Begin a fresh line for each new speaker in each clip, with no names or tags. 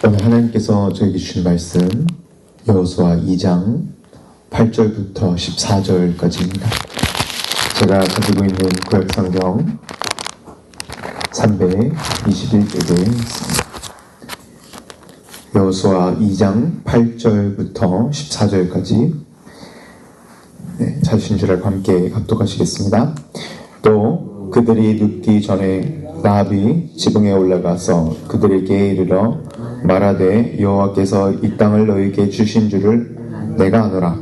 오늘 하나님께서 저에게 주신 말씀 여호수아 2장 8절부터 14절까지입니다. 제가 가지고 있는 구약성경 321쪽에 있습니다. 여호수아 2장 8절부터 14절까지 찾으신 줄 알고 함께 합독하시겠습니다. 또 그들이 눕기 전에 라합이 지붕에 올라가서 그들에게 이르러 말하되 여호와께서 이 땅을 너희에게 주신 줄을 내가 아노라.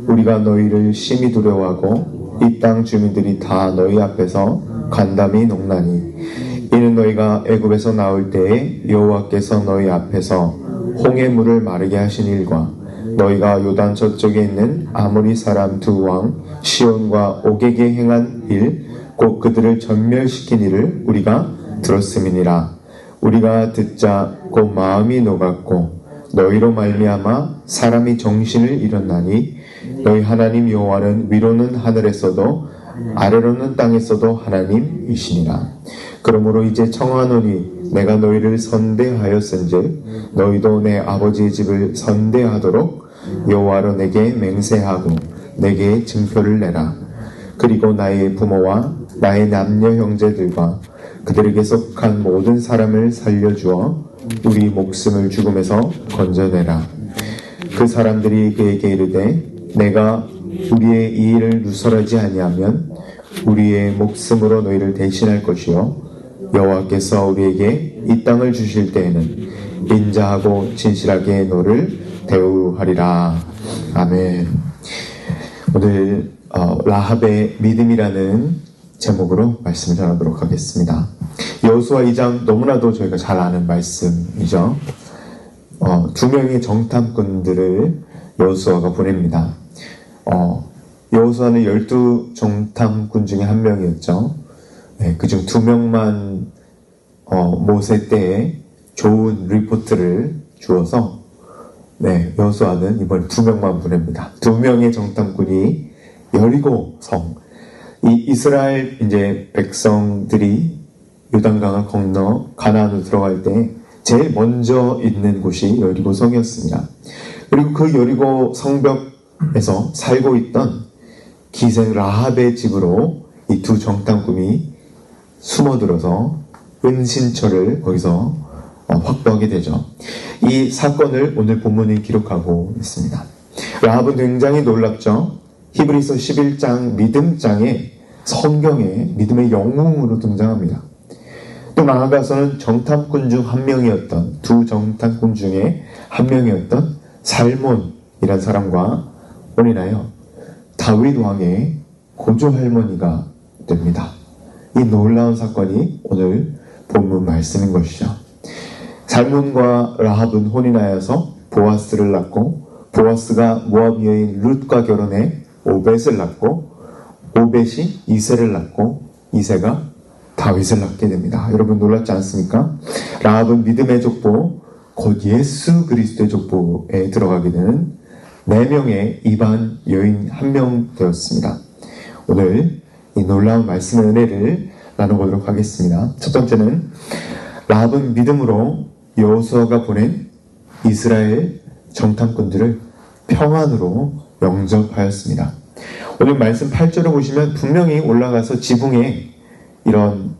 우리가 너희를 심히 두려워하고 이 땅 주민들이 다 너희 앞에서 간담이 녹나니 이는 너희가 애굽에서 나올 때에 여호와께서 너희 앞에서 홍해 물을 마르게 하신 일과 너희가 요단 저쪽에 있는 아모리 사람 두 왕 시온과 옥에게 행한 일 곧 그들을 전멸시킨 일을 우리가 들었음이니라. 우리가 듣자 곧 마음이 녹았고 너희로 말미암아 사람이 정신을 잃었나니 너희 하나님 여호와는 위로는 하늘에서도 아래로는 땅에서도 하나님이시니라. 그러므로 이제 청하노니 내가 너희를 선대하였은즉 너희도 내 아버지의 집을 선대하도록 여호와로 내게 맹세하고 내게 증표를 내라. 그리고 나의 부모와 나의 남녀 형제들과 그들에게 속한 모든 사람을 살려주어 우리 목숨을 죽음에서 건져내라. 그 사람들이 그에게 이르되 내가 우리의 이 일을 누설하지 아니하면 우리의 목숨으로 너희를 대신할 것이요 여호와께서 우리에게 이 땅을 주실 때에는 인자하고 진실하게 너를 대우하리라. 아멘. 오늘 라합의 믿음이라는 제목으로 말씀을 전하도록 하겠습니다. 여호수아 2장 너무나도 저희가 잘 아는 말씀이죠. 두 명의 정탐꾼들을 여호수아가 보냅니다. 여호수아는 12 정탐꾼 중에 한 명이었죠. 그중 2명만 모세 때에 좋은 리포트를 주어서 여호수아는 이번에 2명만 보냅니다. 2명의 정탐꾼이 여리고성, 이 이스라엘 이제 백성들이 요단강을 건너 가나안으로 들어갈 때 제일 먼저 있는 곳이 여리고성이었습니다. 그리고 그 여리고 성벽에서 살고 있던 기생 라합의 집으로 이 두 정탐꾼이 숨어들어서 은신처를 거기서 확보하게 되죠. 이 사건을 오늘 본문이 기록하고 있습니다. 라합은 굉장히 놀랍죠. 히브리서 11장 믿음장에 성경에 믿음의 영웅으로 등장합니다. 또 나아가서는 정탐꾼 중 한 명이었던 두 정탐꾼 중에 한 명이었던 살몬이라는 사람과 혼인하여 다윗 왕의 고조 할머니가 됩니다. 이 놀라운 사건이 오늘 본문 말씀인 것이죠. 살몬과 라합은 혼인하여서 보아스를 낳고 보아스가 모압 여인 룻과 결혼해 오벳을 낳고 오벳이 이새를 낳고 이새가 다윗을 낳게 됩니다. 여러분 놀랍지 않습니까? 라합은 믿음의 족보 곧 예수 그리스도의 족보에 들어가게 되는 4명의 이방 여인 1명 되었습니다. 오늘 이 놀라운 말씀의 은혜를 나눠보도록 하겠습니다. 첫 번째는 라합은 믿음으로 여호수아가 보낸 이스라엘 정탐꾼들을 평안으로 영접하였습니다. 오늘 말씀 8절을 보시면 분명히 올라가서 지붕에 이런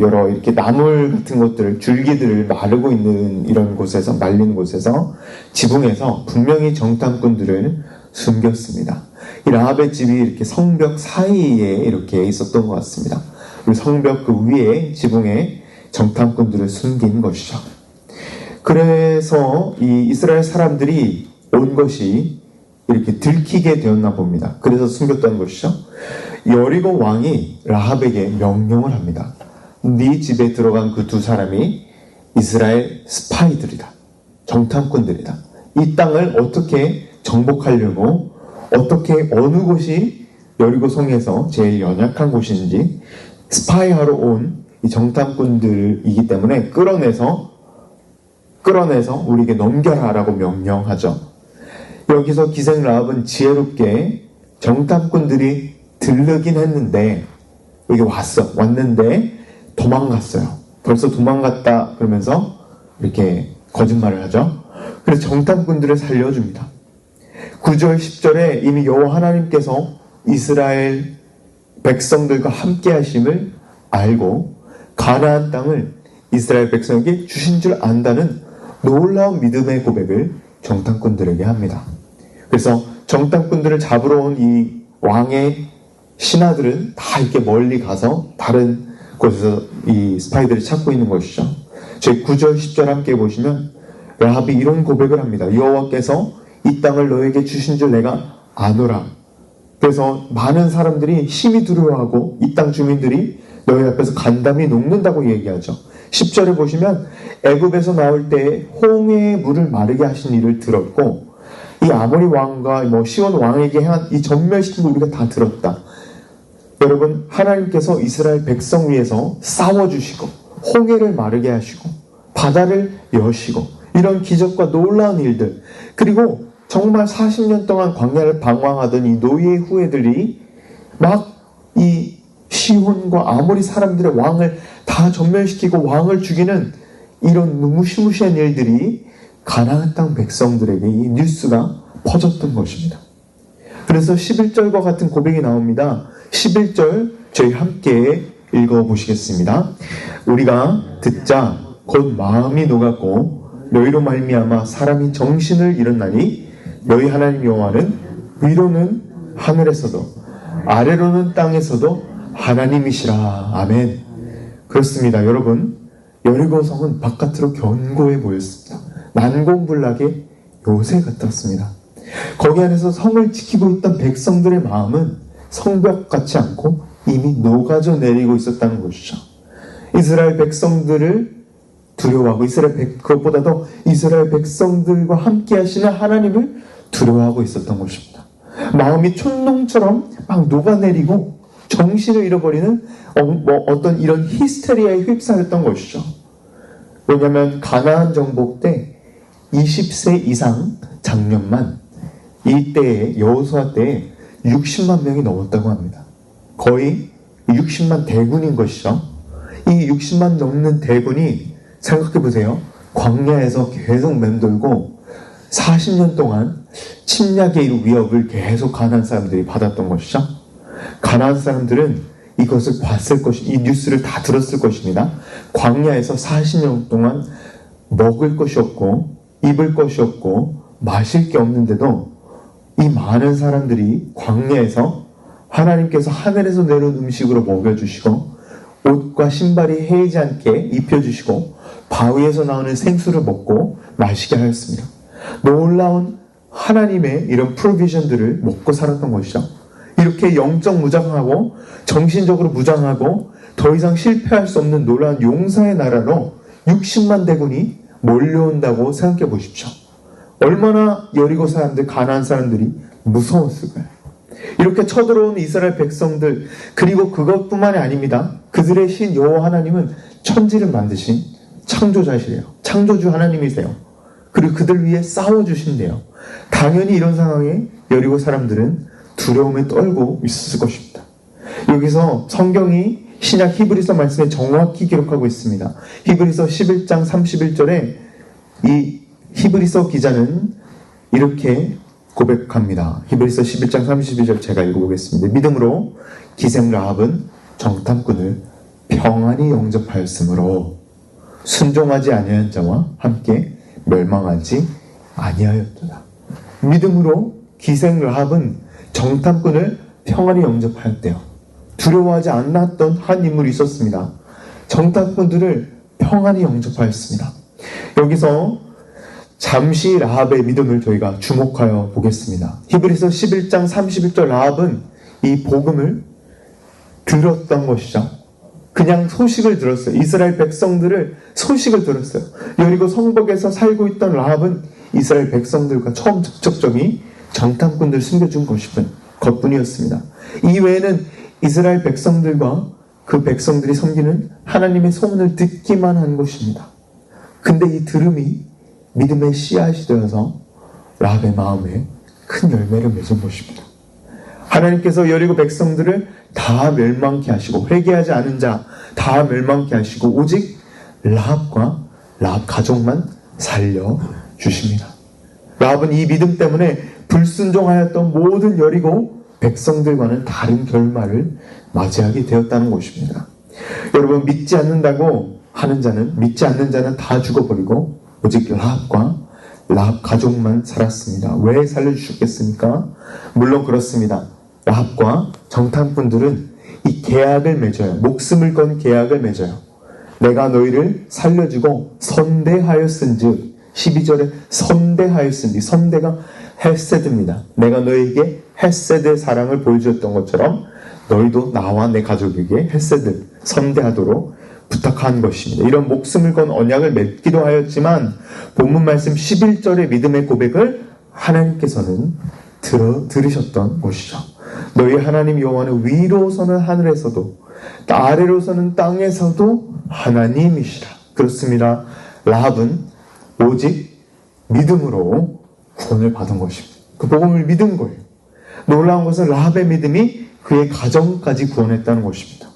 여러 이렇게 나물 같은 것들을 줄기들을 마르고 있는 이런 곳에서 말린 곳에서 지붕에서 분명히 정탐꾼들을 숨겼습니다. 이 라합의 집이 이렇게 성벽 사이에 이렇게 있었던 것 같습니다. 그리고 성벽 그 위에 지붕에 정탐꾼들을 숨긴 것이죠. 그래서 이 이스라엘 사람들이 온 것이 이렇게 들키게 되었나 봅니다. 그래서 숨겼다는 것이죠. 여리고 왕이 라합에게 명령을 합니다. 네 집에 들어간 그 두 사람이 이스라엘 스파이들이다. 정탐꾼들이다. 이 땅을 어떻게 정복하려고 어떻게 어느 곳이 여리고 성에서 제일 연약한 곳인지 스파이하러 온 이 정탐꾼들이기 때문에 끌어내서 우리에게 넘겨라라고 명령하죠. 여기서 기생 라합은 지혜롭게 정탐꾼들이 들르긴 했는데 여기 왔는데 도망갔어요. 벌써 도망갔다 그러면서 이렇게 거짓말을 하죠. 그래서 정탐꾼들을 살려줍니다. 9절 10절에 이미 여호와 하나님께서 이스라엘 백성들과 함께 하심을 알고 가나안 땅을 이스라엘 백성에게 주신 줄 안다는 놀라운 믿음의 고백을 정탐꾼들에게 합니다. 그래서 정탐꾼들을 잡으러 온 이 왕의 신하들은 다 이렇게 멀리 가서 다른 곳에서 이 스파이들을 찾고 있는 것이죠. 제 9절 10절 함께 보시면 라합이 이런 고백을 합니다. 여호와께서 이 땅을 너에게 주신 줄 내가 아노라. 그래서 많은 사람들이 심히 두려워하고 이 땅 주민들이 너희 앞에서 간담이 녹는다고 얘기하죠. 10절에 보시면 애굽에서 나올 때 홍해의 물을 마르게 하신 일을 들었고 이 아모리 왕과 시온 왕에게 행한 이 전멸시킨 거 우리가 다 들었다. 여러분, 하나님께서 이스라엘 백성 위해서 싸워주시고 홍해를 마르게 하시고 바다를 여시고 이런 기적과 놀라운 일들, 그리고 정말 40년 동안 광야를 방황하던 이 노예의 후예들이 막 이 시온과 아모리 사람들의 왕을 다 전멸시키고 왕을 죽이는 이런 무시무시한 일들이 가나안 땅 백성들에게 이 뉴스가 퍼졌던 것입니다. 그래서 11절과 같은 고백이 나옵니다. 11절 저희 함께 읽어보시겠습니다. 우리가 듣자 곧 마음이 녹았고 너희로 말미암아 사람이 정신을 잃었나니 너희 하나님 여호와는 위로는 하늘에서도 아래로는 땅에서도 하나님이시라. 아멘. 그렇습니다. 여러분, 여리고성은 바깥으로 견고해 보였습니다. 난공불락의 요새 같았습니다. 거기 안에서 성을 지키고 있던 백성들의 마음은 성벽 같지 않고 이미 녹아져 내리고 있었다는 것이죠. 이스라엘 백성들을 두려워하고 그것보다도 이스라엘 백성들과 함께 하시는 하나님을 두려워하고 있었던 것입니다. 마음이 촛농처럼 막 녹아내리고 정신을 잃어버리는 어떤 이런 히스테리아에 휩싸였던 것이죠. 왜냐하면 가나안 정복 때 20세 이상 장년만 이때에 여호수아 때에 60만 명이 넘었다고 합니다. 거의 60만 대군인 것이죠. 이 60만 넘는 대군이 생각해보세요. 광야에서 계속 맴돌고 40년 동안 침략의 위협을 계속 가나안 사람들이 받았던 것이죠. 가나안 사람들은 이것을 봤을 이 뉴스를 다 들었을 것입니다. 광야에서 40년 동안 먹을 것이 없고 입을 것이 없고 마실 게 없는데도 이 많은 사람들이 광야에서 하나님께서 하늘에서 내려온 음식으로 먹여주시고 옷과 신발이 헤이지 않게 입혀주시고 바위에서 나오는 생수를 먹고 마시게 하였습니다. 놀라운 하나님의 이런 프로비전들을 먹고 살았던 것이죠. 이렇게 영적 무장하고 정신적으로 무장하고 더 이상 실패할 수 없는 놀라운 용사의 나라로 60만 대군이 몰려온다고 생각해 보십시오. 얼마나 여리고 사람들, 가나안 사람들이 무서웠을까요? 이렇게 쳐들어온 이스라엘 백성들, 그리고 그것뿐만이 아닙니다. 그들의 신 여호와 하나님은 천지를 만드신 창조자시래요. 창조주 하나님이세요. 그리고 그들 위해 싸워주신대요. 당연히 이런 상황에 여리고 사람들은 두려움에 떨고 있었을 것입니다. 여기서 성경이 신약 히브리서 말씀에 정확히 기록하고 있습니다. 히브리서 11장 31절에 이 히브리서 기자는 이렇게 고백합니다. 히브리서 11장 31절 제가 읽어보겠습니다. 믿음으로 기생 라합은 정탐꾼을 평안히 영접하였으므로 순종하지 아니한 자와 함께 멸망하지 아니하였도다. 믿음으로 기생 라합은 정탐꾼을 평안히 영접하였대요. 두려워하지 않았던 한 인물이 있었습니다. 정탐꾼들을 평안히 영접하였습니다. 여기서 잠시 라합의 믿음을 저희가 주목하여 보겠습니다. 히브리서 11장 31절 라합은 이 복음을 들었던 것이죠. 그냥 소식을 들었어요. 이스라엘 백성들을 소식을 들었어요. 여리고 성벽에서 살고 있던 라합은 이스라엘 백성들과 처음 접촉점이 정탐꾼들 숨겨준 것뿐이었습니다. 이 외에는 이스라엘 백성들과 그 백성들이 섬기는 하나님의 소문을 듣기만 한 것입니다. 근데 이 들음이 믿음의 씨앗이 되어서 라합의 마음에 큰 열매를 맺은 것입니다. 하나님께서 여리고 백성들을 다 멸망케 하시고 회개하지 않은 자 다 멸망케 하시고 오직 라합과 라합 가족만 살려주십니다. 라합은 이 믿음 때문에 불순종하였던 모든 여리고 백성들과는 다른 결말을 맞이하게 되었다는 것입니다. 여러분, 믿지 않는다고 하는 자는, 믿지 않는 자는 다 죽어버리고 오직 라합 가족만 살았습니다. 왜 살려주셨겠습니까? 물론 그렇습니다. 라합과 정탐꾼들은 이 계약을 맺어요. 목숨을 건 계약을 맺어요. 내가 너희를 살려주고 선대하였은즉, 12절에 선대하였은즉, 선대가 헬세드입니다. 내가 너희에게 헬세드의 사랑을 보여주었던 것처럼 너희도 나와 내 가족에게 헬세드, 선대하도록 부탁한 것입니다. 이런 목숨을 건 언약을 맺기도 하였지만 본문 말씀 11절의 믿음의 고백을 하나님께서는 들으셨던 것이죠. 너희 하나님 여호와는 위로서는 하늘에서도 아래로서는 땅에서도 하나님이시라. 그렇습니다. 라합은 오직 믿음으로 구원을 받은 것입니다. 그 복음을 믿은 거예요. 놀라운 것은 라합의 믿음이 그의 가정까지 구원했다는 것입니다.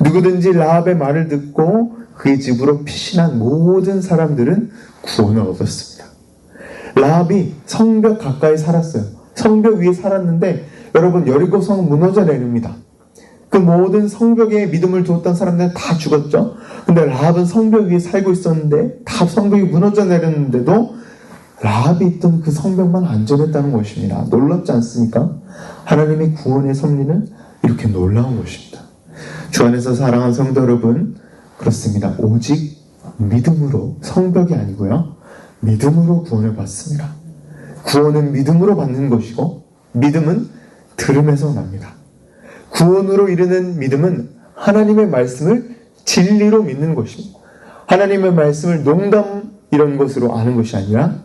누구든지 라합의 말을 듣고 그의 집으로 피신한 모든 사람들은 구원을 얻었습니다. 라합이 성벽 가까이 살았어요. 성벽 위에 살았는데 여러분, 여리고성 무너져 내립니다. 그 모든 성벽에 믿음을 두었던 사람들은 다 죽었죠. 근데 라합은 성벽 위에 살고 있었는데 다 성벽이 무너져 내렸는데도 라합이 있던 그 성벽만 안전했다는 것입니다. 놀랍지 않습니까? 하나님의 구원의 섭리는 이렇게 놀라운 것입니다. 주 안에서 사랑하는 성도 여러분, 그렇습니다. 오직 믿음으로, 성벽이 아니고요, 믿음으로 구원을 받습니다. 구원은 믿음으로 받는 것이고 믿음은 들음에서 납니다. 구원으로 이르는 믿음은 하나님의 말씀을 진리로 믿는 것입니다. 하나님의 말씀을 농담 이런 것으로 아는 것이 아니라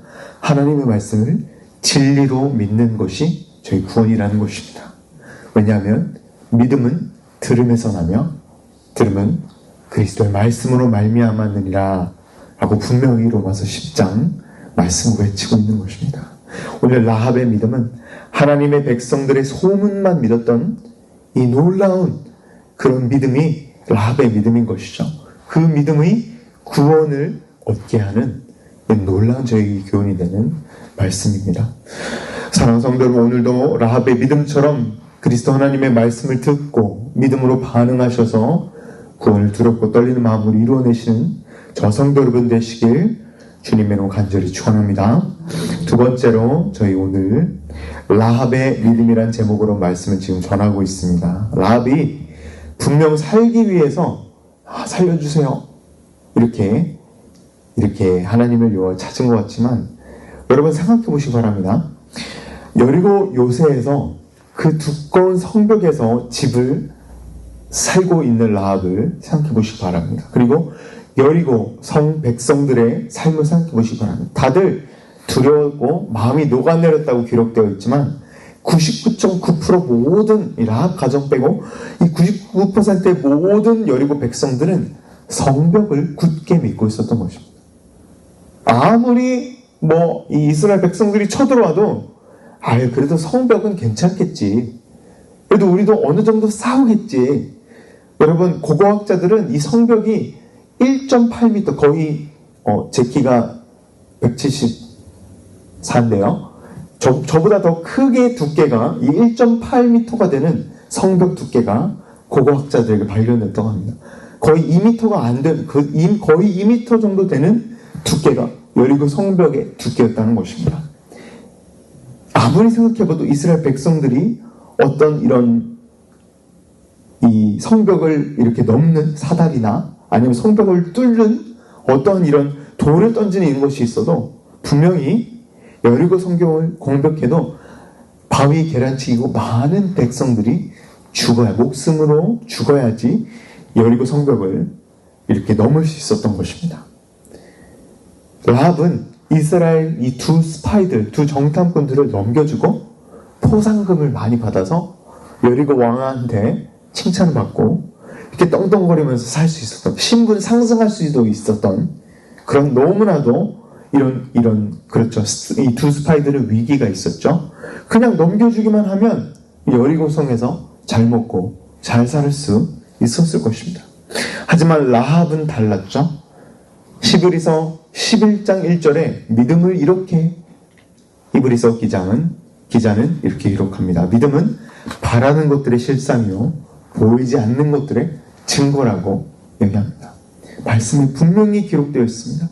하나님의 말씀을 진리로 믿는 것이 저희 구원이라는 것입니다. 왜냐하면 믿음은 들음에서 나며 들음은 그리스도의 말씀으로 말미암았느니라 라고 분명히 로마서 10장 말씀으로 외치고 있는 것입니다. 오늘 라합의 믿음은 하나님의 백성들의 소문만 믿었던 이 놀라운 그런 믿음이 라합의 믿음인 것이죠. 그 믿음의 구원을 얻게 하는 놀라운 저에게 교훈이 되는 말씀입니다. 사랑하는 성도 여러분, 오늘도 라합의 믿음처럼 그리스도 하나님의 말씀을 듣고 믿음으로 반응하셔서 구원을 두렵고 떨리는 마음으로 이루어내시는 저 성도 여러분 되시길 주님의 이름으로 간절히 축원합니다. 두 번째로 저희 오늘 라합의 믿음이란 제목으로 말씀을 지금 전하고 있습니다. 라합이 분명 살기 위해서 살려주세요 이렇게 하나님을 여호와 찾은 것 같지만 여러분 생각해 보시기 바랍니다. 여리고 요새에서 그 두꺼운 성벽에서 집을 살고 있는 라합을 생각해 보시기 바랍니다. 그리고 여리고 성 백성들의 삶을 생각해 보시기 바랍니다. 다들 두려웠고 마음이 녹아내렸다고 기록되어 있지만 99.9% 모든 이 라합 가정 빼고 이 99%의 모든 여리고 백성들은 성벽을 굳게 믿고 있었던 것입니다. 아무리 이 이스라엘 백성들이 쳐들어와도 그래도 성벽은 괜찮겠지. 그래도 우리도 어느 정도 싸우겠지. 여러분, 고고학자들은 이 성벽이 1.8m, 거의 제 키가 174인데요. 저보다 더 크게 두께가 이 1.8m가 되는 성벽 두께가 고고학자들에게 발견됐다고 합니다. 거의 2m가 안 되는, 거의 2m 정도 되는 두께가 여리고 성벽의 두께였다는 것입니다. 아무리 생각해봐도 이스라엘 백성들이 어떤 이런 이 성벽을 이렇게 넘는 사다리나 아니면 성벽을 뚫는 어떠한 이런 돌을 던지는 것이 있어도 분명히 여리고 성경을 공격해도 바위 계란치기고 많은 백성들이 목숨으로 죽어야지 여리고 성벽을 이렇게 넘을 수 있었던 것입니다. 라합은 이스라엘 이 두 정탐꾼들을 넘겨주고 포상금을 많이 받아서 여리고 왕한테 칭찬을 받고 이렇게 떵떵거리면서 살 수 있었던, 신분 상승할 수도 있었던 그런 너무나도 그렇죠. 이 두 스파이들의 위기가 있었죠. 그냥 넘겨주기만 하면 여리고성에서 잘 먹고 잘 살 수 있었을 것입니다. 하지만 라합은 달랐죠. 히브리서 11장 1절에 믿음을 이렇게 히브리서 기자는 이렇게 기록합니다. 믿음은 바라는 것들의 실상이요 보이지 않는 것들의 증거라고 얘기합니다. 말씀에 분명히 기록되어 있습니다.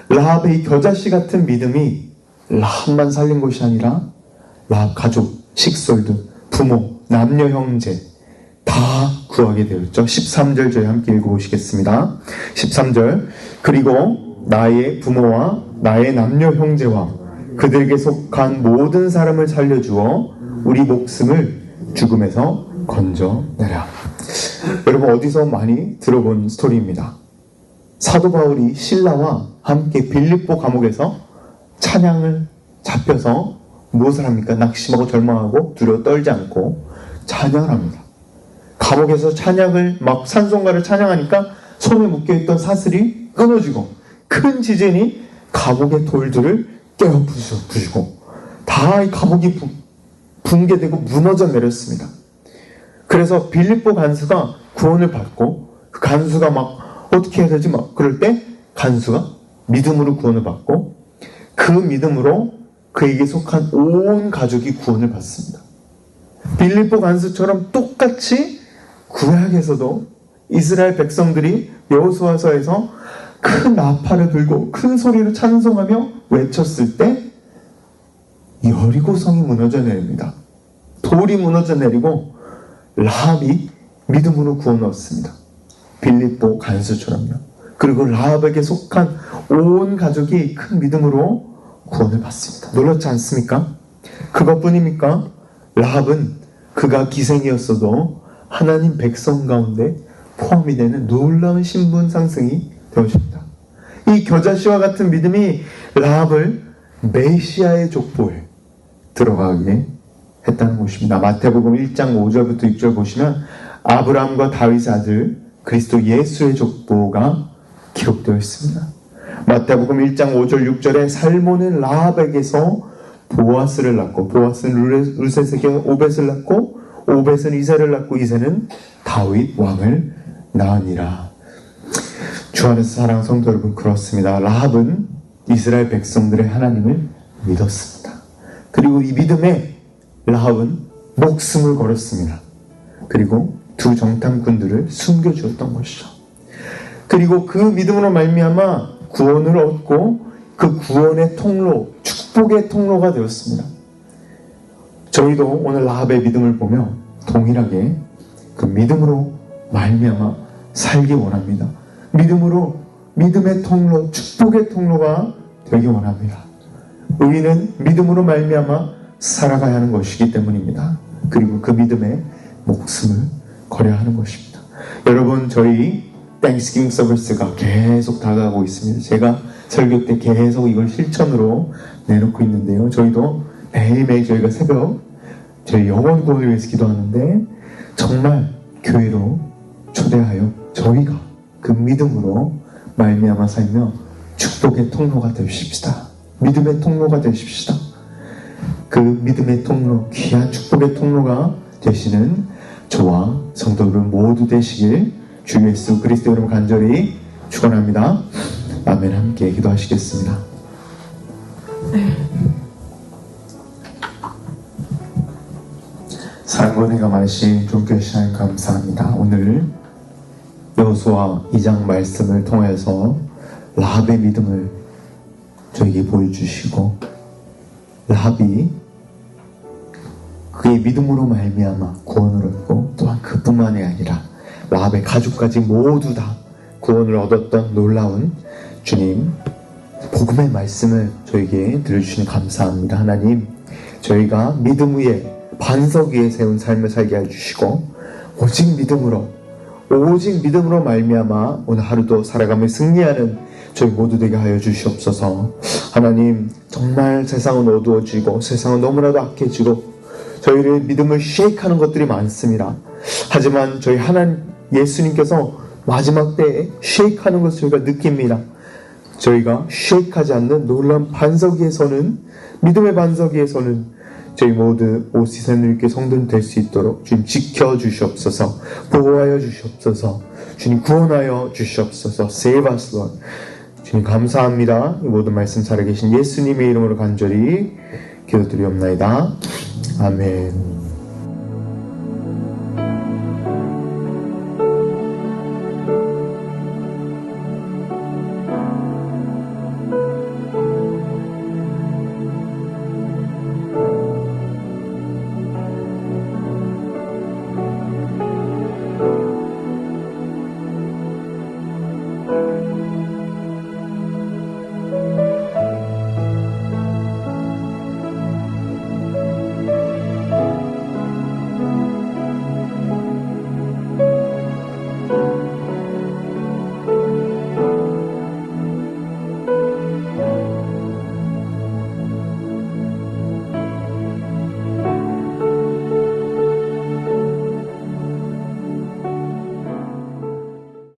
라합의 겨자씨 같은 믿음이 라합만 살린 것이 아니라 라합 가족, 식솔들, 부모, 남녀 형제 다 구하게 되었죠. 13절 저희 함께 읽어보시겠습니다. 13절 그리고 나의 부모와 나의 남녀 형제와 그들에게 속한 모든 사람을 살려주어 우리 목숨을 죽음에서 건져내라. 여러분 어디서 많이 들어본 스토리입니다. 사도 바울이 실라와 함께 빌립보 감옥에서 찬양을 잡혀서 무엇을 합니까? 낙심하고 절망하고 두려워 떨지 않고 찬양을 합니다. 감옥에서 찬양을 막 찬송가를 찬양하니까 손에 묶여있던 사슬이 끊어지고 큰 지진이 감옥의 돌들을 깨어 부수고 다 이 감옥이 붕괴되고 무너져 내렸습니다. 그래서 빌립보 간수가 구원을 받고 그 간수가 막 어떻게 해야 되지? 막 그럴 때 간수가 믿음으로 구원을 받고 그 믿음으로 그에게 속한 온 가족이 구원을 받습니다. 빌립보 간수처럼 똑같이 구약에서도 이스라엘 백성들이 여호수아서에서 큰 나팔을 불고 큰 소리로 찬송하며 외쳤을 때 여리고성이 무너져 내립니다. 돌이 무너져 내리고 라합이 믿음으로 구원을 얻습니다. 빌립보 간수처럼요. 그리고 라합에게 속한 온 가족이 큰 믿음으로 구원을 받습니다. 놀랍지 않습니까? 그것뿐입니까? 라합은 그가 기생이었어도 하나님 백성 가운데 포함이 되는 놀라운 신분 상승이 되었습니다. 이 겨자씨와 같은 믿음이 라합을 메시아의 족보에 들어가게 했다는 것입니다. 마태복음 1장 5절부터 6절 보시면 아브라함과 다윗의 아들 그리스도 예수의 족보가 기록되어 있습니다. 마태복음 1장 5절 6절에 살몬은 라합에게서 보아스를 낳고 보아스는 르셋에게 오벳을 낳고 오벳은 이새를 낳고 이새는 다윗 왕을 낳으니라. 주 안에서 사랑하는 성도 여러분, 그렇습니다. 라합은 이스라엘 백성들의 하나님을 믿었습니다. 그리고 이 믿음에 라합은 목숨을 걸었습니다. 그리고 두 정탐꾼들을 숨겨주었던 것이죠. 그리고 그 믿음으로 말미암아 구원을 얻고 그 구원의 통로, 축복의 통로가 되었습니다. 저희도 오늘 라합의 믿음을 보며 동일하게 그 믿음으로 말미암아 살기 원합니다. 믿음으로 믿음의 통로, 축복의 통로가 되기 원합니다. 의인은 믿음으로 말미암아 살아가야 하는 것이기 때문입니다. 그리고 그 믿음에 목숨을 걸어야 하는 것입니다. 여러분, 저희 땡스기빙 서비스가 계속 다가가고 있습니다. 제가 설교 때 계속 이걸 실천으로 내놓고 있는데요. 저희도 매일매일 저희가 새벽 저희 영혼 구원을 위해서 기도하는데 정말 교회로 초대하여 저희가 그 믿음으로 말미암아 살며 축복의 통로가 되십시다. 믿음의 통로가 되십시다. 그 믿음의 통로, 귀한 축복의 통로가 되시는 저와 성도 여러분 모두 되시길 주 예수 그리스도 이름으로 간절히 축원합니다. 아멘. 함께 기도하시겠습니다. 사랑과 은혜가 많으신 존귀하신 하나님 감사합니다. 오늘 여호수아 2장 말씀을 통해서 라합의 믿음을 저에게 보여주시고 라합이 그의 믿음으로 말미암아 구원을 얻고 또한 그뿐만이 아니라 라합의 가족까지 모두 다 구원을 얻었던 놀라운 주님 복음의 말씀을 저에게 들려주시니 감사합니다. 하나님, 저희가 믿음 위에 반석 위에 세운 삶을 살게 해주시고 오직 믿음으로 말미암아 오늘 하루도 살아가며 승리하는 저희 모두 되게 하여 주시옵소서. 하나님, 정말 세상은 어두워지고 세상은 너무나도 악해지고 저희를 믿음을 쉐이크하는 것들이 많습니다. 하지만 저희 하나님 예수님께서 마지막 때에 쉐이크하는 것을 저희가 느낍니다. 저희가 쉐이크하지 않는 놀라운 반석 위에 서는 믿음의 반석 위에 서는 저희 모두 오시사님께 성도님 될 수 있도록 주님 지켜주시옵소서. 보호하여 주시옵소서. 주님 구원하여 주시옵소서. Save us, Lord. 주님 감사합니다. 이 모든 말씀 살아계신 예수님의 이름으로 간절히 기도드리옵나이다. 아멘.